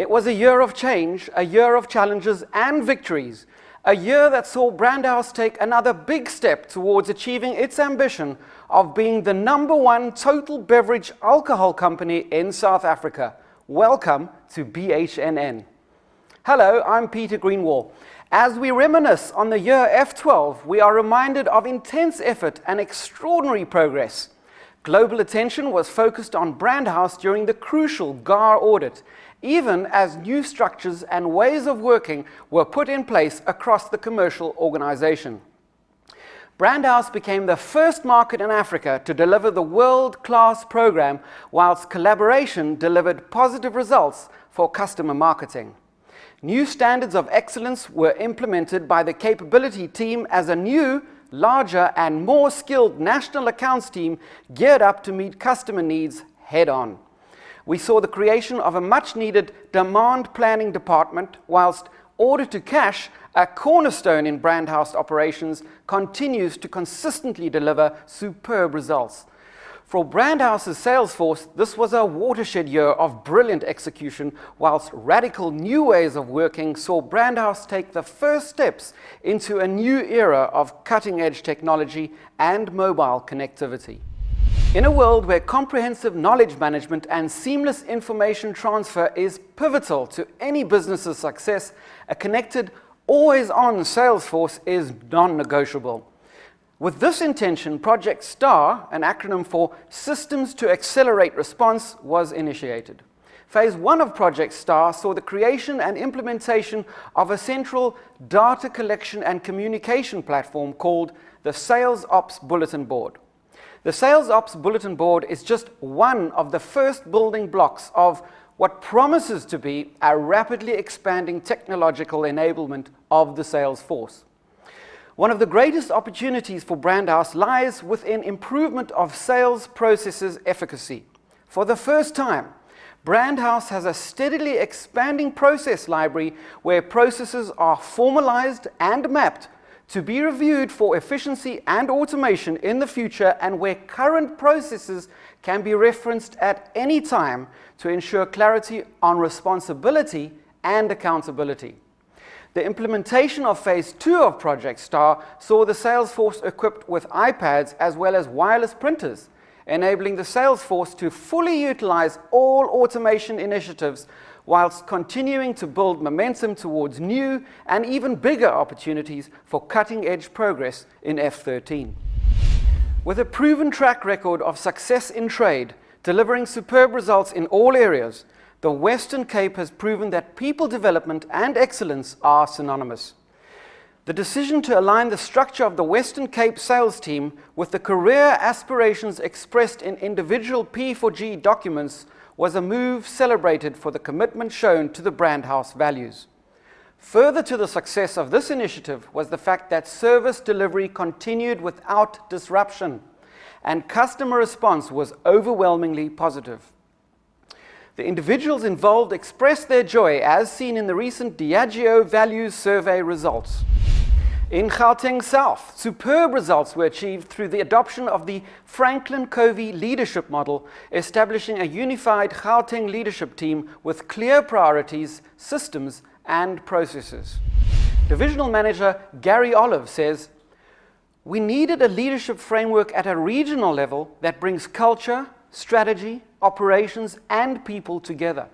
It was a year of change, a year of challenges and victories, a year that saw Brandhouse take another big step towards achieving its ambition of being the #1 total beverage alcohol company in South Africa. Welcome to BHNN. Hello, I'm Peter Greenwall. As we reminisce on the year F12, we are reminded of intense effort and extraordinary progress. Global attention was focused on Brandhouse during the crucial GAR audit, even as new structures and ways of working were put in place across the commercial organization. Brandhouse became the first market in Africa to deliver the world-class program, whilst collaboration delivered positive results for customer marketing. New standards of excellence were implemented by the capability team as a new, larger and more skilled national accounts team geared up to meet customer needs head-on. We saw the creation of a much-needed demand planning department, whilst order to cash, a cornerstone in Brandhouse operations, continues to consistently deliver superb results. For Brandhouse's sales force, this was a watershed year of brilliant execution, whilst radical new ways of working saw Brandhouse take the first steps into a new era of cutting-edge technology and mobile connectivity. In a world where comprehensive knowledge management and seamless information transfer is pivotal to any business's success, a connected, always-on sales force is non-negotiable. With this intention, Project STAR, an acronym for Systems to Accelerate Response, was initiated. Phase 1 of Project STAR saw the creation and implementation of a central data collection and communication platform called the Sales Ops Bulletin Board. The Sales Ops Bulletin Board is just one of the first building blocks of what promises to be a rapidly expanding technological enablement of the sales force. One of the greatest opportunities for Brandhouse lies within improvement of sales processes efficacy. For the first time, Brandhouse has a steadily expanding process library where processes are formalized and mapped to be reviewed for efficiency and automation in the future, and where current processes can be referenced at any time to ensure clarity on responsibility and accountability. The implementation of Phase 2 of Project STAR saw the sales force equipped with iPads as well as wireless printers, enabling the sales force to fully utilize all automation initiatives whilst continuing to build momentum towards new and even bigger opportunities for cutting-edge progress in F13. With a proven track record of success in trade, delivering superb results in all areas, the Western Cape has proven that people development and excellence are synonymous. The decision to align the structure of the Western Cape sales team with the career aspirations expressed in individual P4G documents was a move celebrated for the commitment shown to the Brandhouse values. Further to the success of this initiative was the fact that service delivery continued without disruption, and customer response was overwhelmingly positive. The individuals involved expressed their joy, as seen in the recent Diageo Values Survey results. In Gauteng South, superb results were achieved through the adoption of the Franklin Covey leadership model, establishing a unified Gauteng leadership team with clear priorities, systems, and processes. Divisional Manager Gary Olive says, "We needed a leadership framework at a regional level that brings culture, strategy, operations, and people together.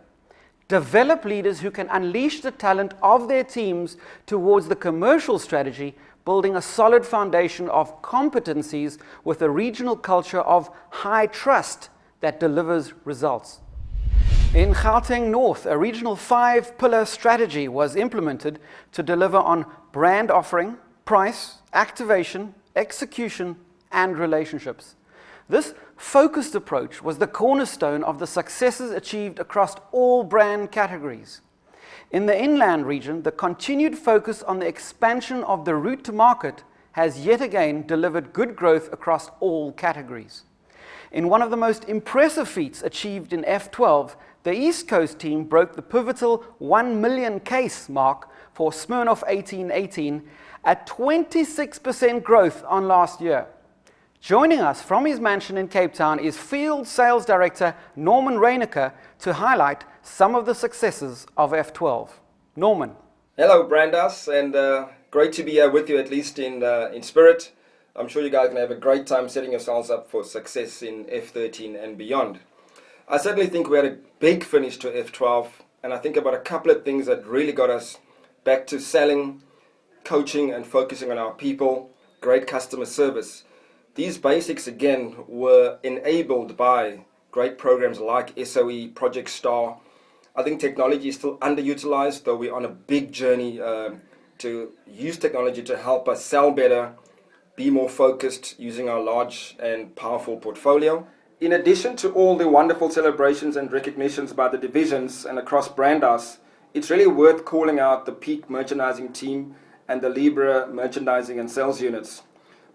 Develop leaders who can unleash the talent of their teams towards the commercial strategy, building a solid foundation of competencies with a regional culture of high trust that delivers results." In Gauteng North, a regional 5-pillar strategy was implemented to deliver on brand offering, price, activation, execution, and relationships. This focused approach was the cornerstone of the successes achieved across all brand categories. In the inland region, the continued focus on the expansion of the route to market has yet again delivered good growth across all categories. In one of the most impressive feats achieved in F12, the East Coast team broke the pivotal 1 million case mark for Smirnoff 1818 at 26% growth on last year. Joining us from his mansion in Cape Town is Field Sales Director Norman Reinecker to highlight some of the successes of F12. Norman. Hello Brandhouse, and great to be here with you, at least in spirit. I'm sure you guys are going to have a great time setting yourselves up for success in F13 and beyond. I certainly think we had a big finish to F12, and I think about a couple of things that really got us back to selling, coaching and focusing on our people, great customer service. These basics again were enabled by great programs like SOE, Project Star. I think technology is still underutilized, though we're on a big journey to use technology to help us sell better, be more focused using our large and powerful portfolio. In addition to all the wonderful celebrations and recognitions by the divisions and across Brandhouse, it's really worth calling out the Peak merchandising team and the Libra merchandising and sales units.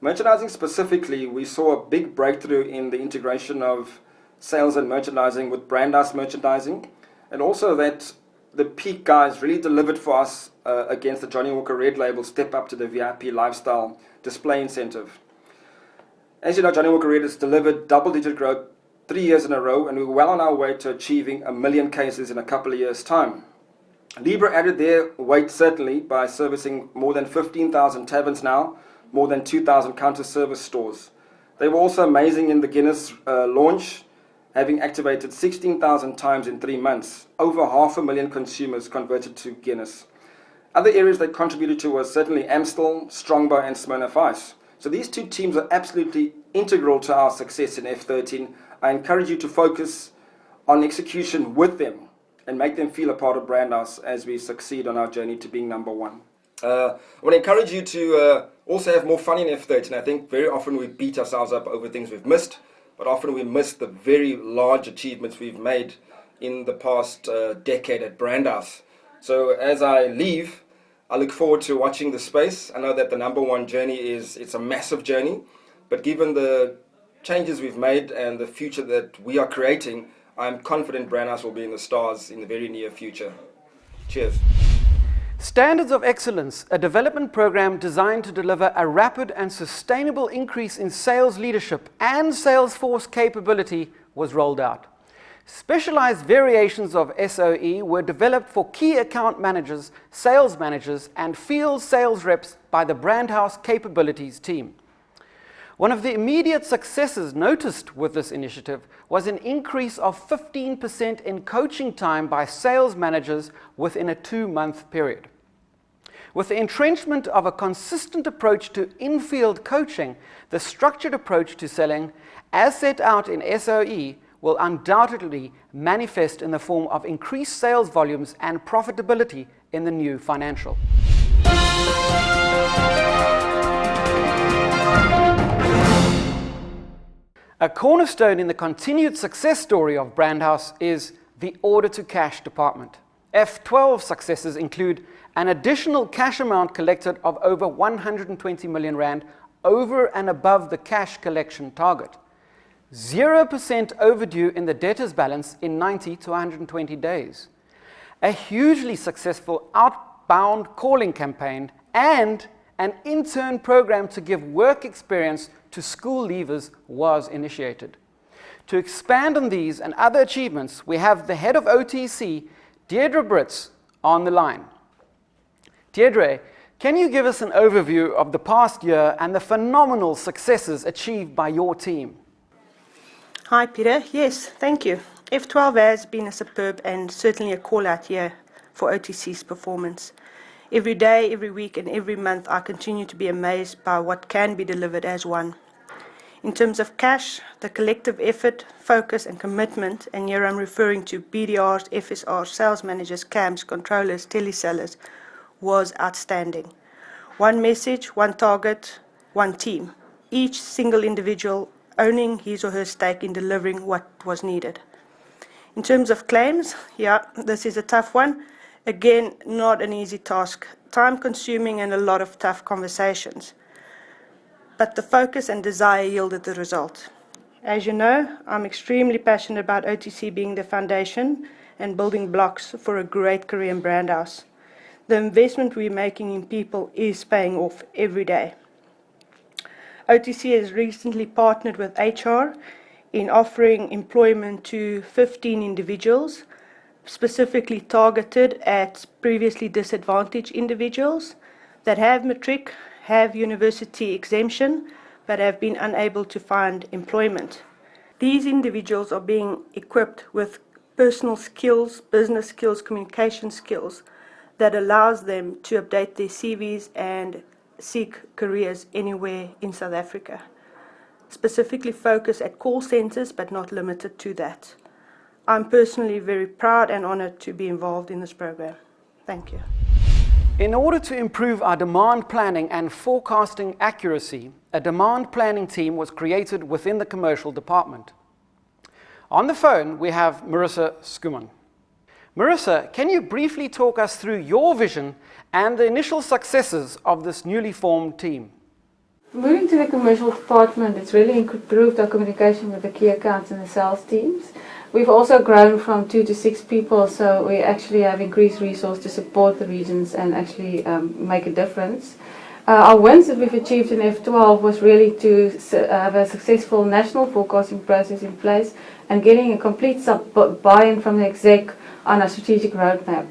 Merchandising specifically, we saw a big breakthrough in the integration of sales and merchandising with Brandhouse merchandising, and also that the Peak guys really delivered for us against the Johnny Walker Red Label Step Up to the VIP Lifestyle display incentive. As you know, Johnny Walker Red has delivered double-digit growth 3 years in a row, and we're well on our way to achieving 1 million cases in a couple of years' time. Libra added their weight certainly by servicing more than 15,000 taverns now, more than 2,000 counter service stores. They were also amazing in the Guinness launch, having activated 16,000 times in 3 months. Over 500,000 consumers converted to Guinness. Other areas they contributed to was certainly Amstel, Strongbow and Smirnoff Ice. So these two teams are absolutely integral to our success in F13. I encourage you to focus on execution with them and make them feel a part of Brandhouse as we succeed on our journey to being number one. I want to encourage you to also have more fun in F13. I think very often we beat ourselves up over things we've missed, but often we miss the very large achievements we've made in the past decade at Brandhouse. So as I leave, I look forward to watching the space. I know that the number one journey it's a massive journey, but given the changes we've made and the future that we are creating, I'm confident Brandhouse will be in the stars in the very near future. Cheers. Standards of Excellence, a development program designed to deliver a rapid and sustainable increase in sales leadership and sales force capability, was rolled out. Specialized variations of SOE were developed for key account managers, sales managers, and field sales reps by the Brandhouse Capabilities team. One of the immediate successes noticed with this initiative was an increase of 15% in coaching time by sales managers within a 2-month period. With the entrenchment of a consistent approach to in-field coaching, the structured approach to selling, as set out in SOE, will undoubtedly manifest in the form of increased sales volumes and profitability in the new financial. A cornerstone in the continued success story of Brandhouse is the order-to-cash department. F12 successes include an additional cash amount collected of over 120 million rand over and above the cash collection target. 0% overdue in the debtors balance in 90 to 120 days. A hugely successful outbound calling campaign and an intern program to give work experience to school leavers was initiated. To expand on these and other achievements, we have the head of OTC, Deirdre Brits, on the line. Deirdre, can you give us an overview of the past year and the phenomenal successes achieved by your team? Hi Peter, yes, thank you. F12 has been a superb and certainly a call-out year for OTC's performance. Every day, every week and every month I continue to be amazed by what can be delivered as one. In terms of cash, the collective effort, focus and commitment, and here I'm referring to BDRs, FSRs, sales managers, CAMs, controllers, telesellers, was outstanding. One message, one target, one team. Each single individual owning his or her stake in delivering what was needed. In terms of claims, this is a tough one. Again, not an easy task, time-consuming and a lot of tough conversations. But the focus and desire yielded the result. As you know, I'm extremely passionate about OTC being the foundation and building blocks for a great career in Brandhouse. The investment we're making in people is paying off every day. OTC has recently partnered with HR in offering employment to 15 individuals, specifically targeted at previously disadvantaged individuals that have matric, have university exemption, but have been unable to find employment. These individuals are being equipped with personal skills, business skills, communication skills that allows them to update their CVs and seek careers anywhere in South Africa. Specifically focus at call centres, but not limited to that. I'm personally very proud and honoured to be involved in this program. Thank you. In order to improve our demand planning and forecasting accuracy, a demand planning team was created within the commercial department. On the phone, we have Marissa Skuman. Marissa, can you briefly talk us through your vision and the initial successes of this newly formed team? Moving to the commercial department, it's really improved our communication with the key accounts and the sales teams. We've also grown from 2 to 6 people, so we actually have increased resource to support the regions and actually make a difference. Our wins that we've achieved in F12 was really to have a successful national forecasting process in place and getting a complete buy-in from the exec on our strategic roadmap.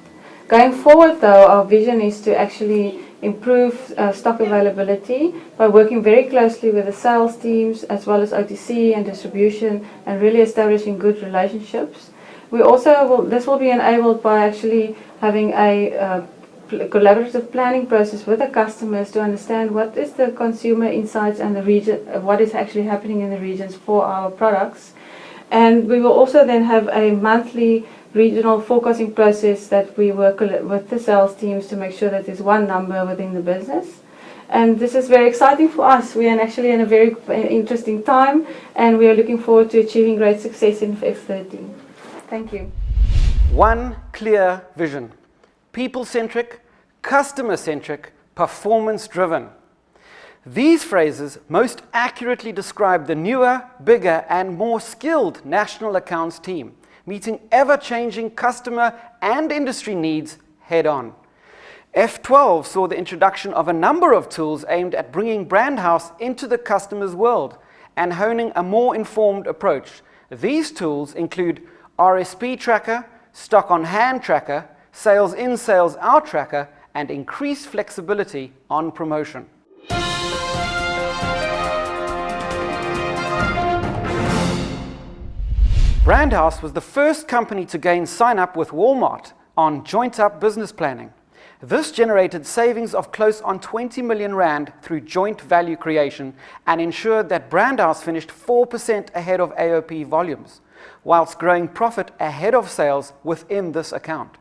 Going forward though, our vision is to actually improve stock availability by working very closely with the sales teams as well as OTC and distribution and really establishing good relationships. We also this will be enabled by actually having a collaborative planning process with the customers to understand what is the consumer insights and the region, what is actually happening in the regions for our products. And we will also then have a monthly regional forecasting process that we work with the sales teams to make sure that there's one number within the business. And this is very exciting for us. We are actually in a very interesting time and we are looking forward to achieving great success in F13. Thank you. One clear vision: people-centric, customer-centric, performance-driven. These phrases most accurately describe the newer, bigger, and more skilled national accounts team, meeting ever-changing customer and industry needs head-on. F12 saw the introduction of a number of tools aimed at bringing Brandhouse into the customer's world and honing a more informed approach. These tools include RSP tracker, stock on hand tracker, sales in, sales out tracker, and increased flexibility on promotion. Brandhouse was the first company to gain sign-up with Walmart on joint-up business planning. This generated savings of close on 20 million rand through joint value creation and ensured that Brandhouse finished 4% ahead of AOP volumes, whilst growing profit ahead of sales within this account.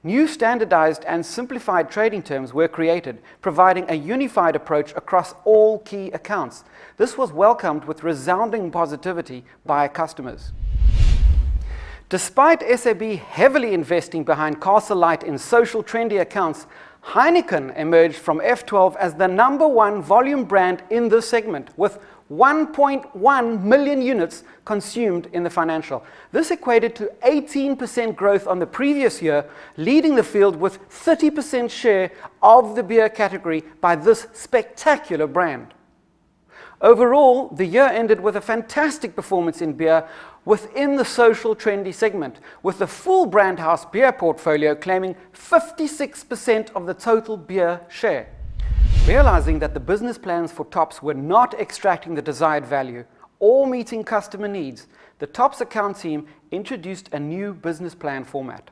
New standardized and simplified trading terms were created, providing a unified approach across all key accounts. This was welcomed with resounding positivity by customers. Despite SAB heavily investing behind Castle Lite in social trendy accounts, Heineken emerged from F12 as the #1 volume brand in this segment, with 1.1 million units consumed in the financial. This equated to 18% growth on the previous year, leading the field with 30% share of the beer category by this spectacular brand. Overall, the year ended with a fantastic performance in beer within the social trendy segment, with the full Brandhouse beer portfolio claiming 56% of the total beer share. Realizing that the business plans for Tops were not extracting the desired value or meeting customer needs, the Tops account team introduced a new business plan format.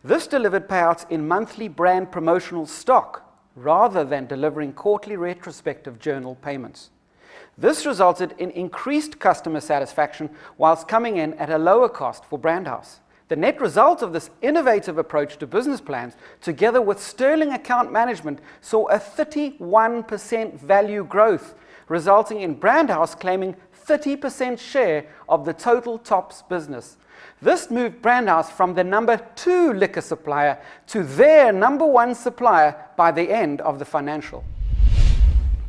This delivered payouts in monthly brand promotional stock rather than delivering quarterly retrospective journal payments. This resulted in increased customer satisfaction whilst coming in at a lower cost for Brandhouse. The net result of this innovative approach to business plans, together with sterling account management, saw a 31% value growth, resulting in Brandhouse claiming 30% share of the total Tops business. This moved Brandhouse from the #2 liquor supplier to their #1 supplier by the end of the financial.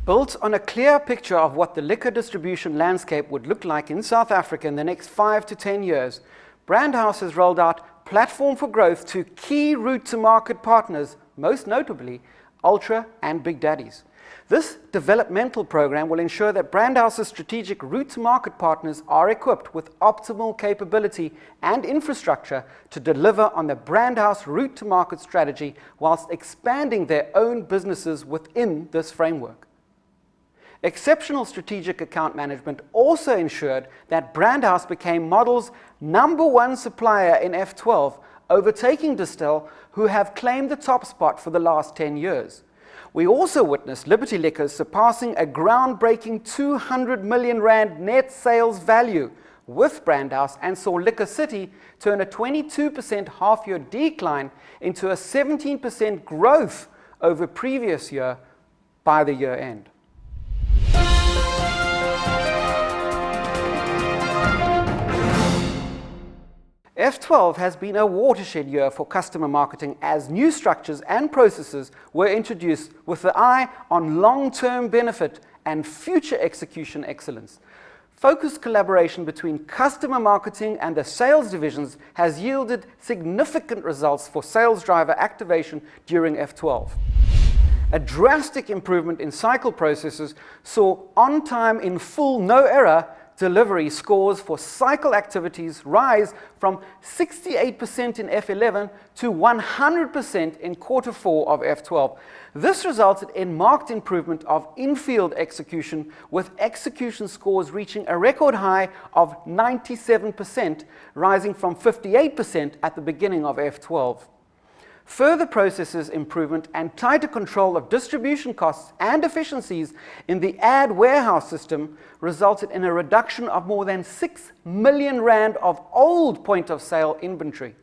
Built on a clear picture of what the liquor distribution landscape would look like in South Africa in the next 5 to 10 years, Brandhouse has rolled out Platform for Growth to key route-to-market partners, most notably Ultra and Big Daddies. This developmental program will ensure that Brandhouse's strategic route-to-market partners are equipped with optimal capability and infrastructure to deliver on the Brandhouse route-to-market strategy whilst expanding their own businesses within this framework. Exceptional strategic account management also ensured that Brandhouse became Model's #1 supplier in F12, overtaking Distel, who have claimed the top spot for the last 10 years. We also witnessed Liberty Liquors surpassing a groundbreaking 200 million rand net sales value with Brandhouse, and saw Liquor City turn a 22% half-year decline into a 17% growth over previous year by the year end. F12 has been a watershed year for customer marketing as new structures and processes were introduced with the eye on long-term benefit and future execution excellence. Focused collaboration between customer marketing and the sales divisions has yielded significant results for sales driver activation during F12. A drastic improvement in cycle processes saw on-time in full, no error delivery scores for cycle activities rise from 68% in F11 to 100% in Q4 of F12. This resulted in marked improvement of in-field execution, with execution scores reaching a record high of 97%, rising from 58% at the beginning of F12. Further processes improvement and tighter control of distribution costs and efficiencies in the ad warehouse system resulted in a reduction of more than 6 million rand of old point-of-sale inventory.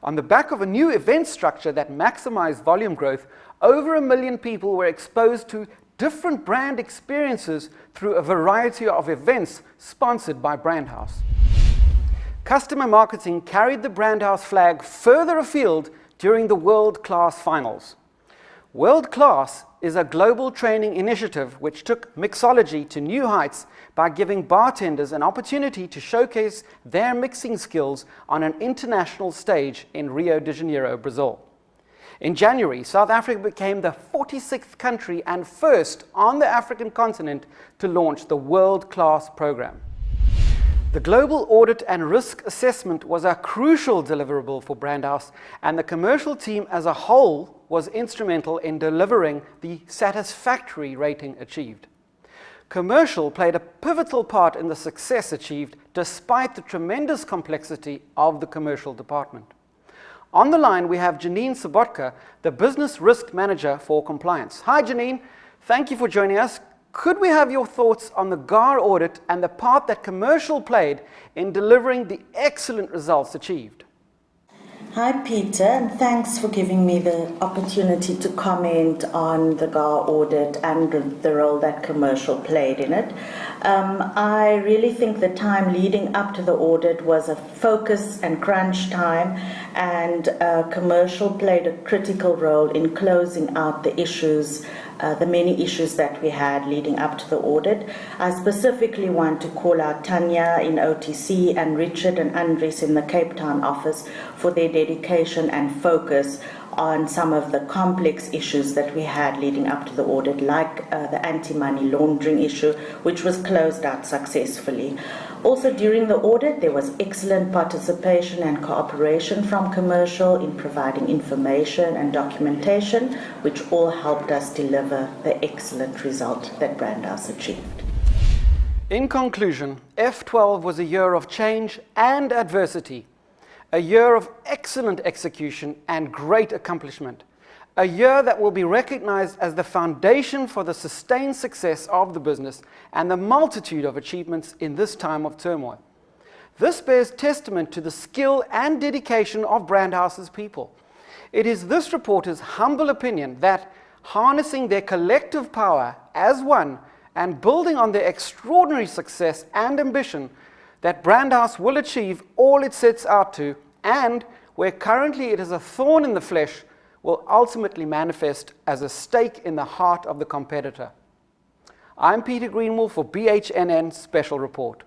On the back of a new event structure that maximized volume growth, over 1 million people were exposed to different brand experiences through a variety of events sponsored by Brandhouse. Customer marketing carried the Brandhouse flag further afield during the World Class Finals. World Class is a global training initiative which took mixology to new heights by giving bartenders an opportunity to showcase their mixing skills on an international stage in Rio de Janeiro, Brazil. In January, South Africa became the 46th country and first on the African continent to launch the World Class program. The global audit and risk assessment was a crucial deliverable for Brandhouse, and the commercial team as a whole was instrumental in delivering the satisfactory rating achieved. Commercial played a pivotal part in the success achieved despite the tremendous complexity of the commercial department. On the line, we have Janine Sobotka, the Business Risk Manager for Compliance. Hi, Janine. Thank you for joining us. Could we have your thoughts on the GAR audit and the part that commercial played in delivering the excellent results achieved? Hi Peter, and thanks for giving me the opportunity to comment on the GAR audit and the role that commercial played in it. I really think the time leading up to the audit was a focus and crunch time, and commercial played a critical role in closing out the issues, the many issues that we had leading up to the audit. I specifically want to call out Tanya in OTC and Richard and Andres in the Cape Town office for their dedication and focus on some of the complex issues that we had leading up to the audit, like the anti-money laundering issue, which was closed out successfully. Also during the audit, there was excellent participation and cooperation from commercial in providing information and documentation, which all helped us deliver the excellent result that Brandhouse achieved. In conclusion, F12 was a year of change and adversity, a year of excellent execution and great accomplishment, a year that will be recognized as the foundation for the sustained success of the business and the multitude of achievements in this time of turmoil. This bears testament to the skill and dedication of Brandhouse's people. It is this reporter's humble opinion that, harnessing their collective power as one and building on their extraordinary success and ambition, that Brandhouse will achieve all it sets out to, and where currently it is a thorn in the flesh, will ultimately manifest as a stake in the heart of the competitor. I'm Peter Greenwell for BHNN Special Report.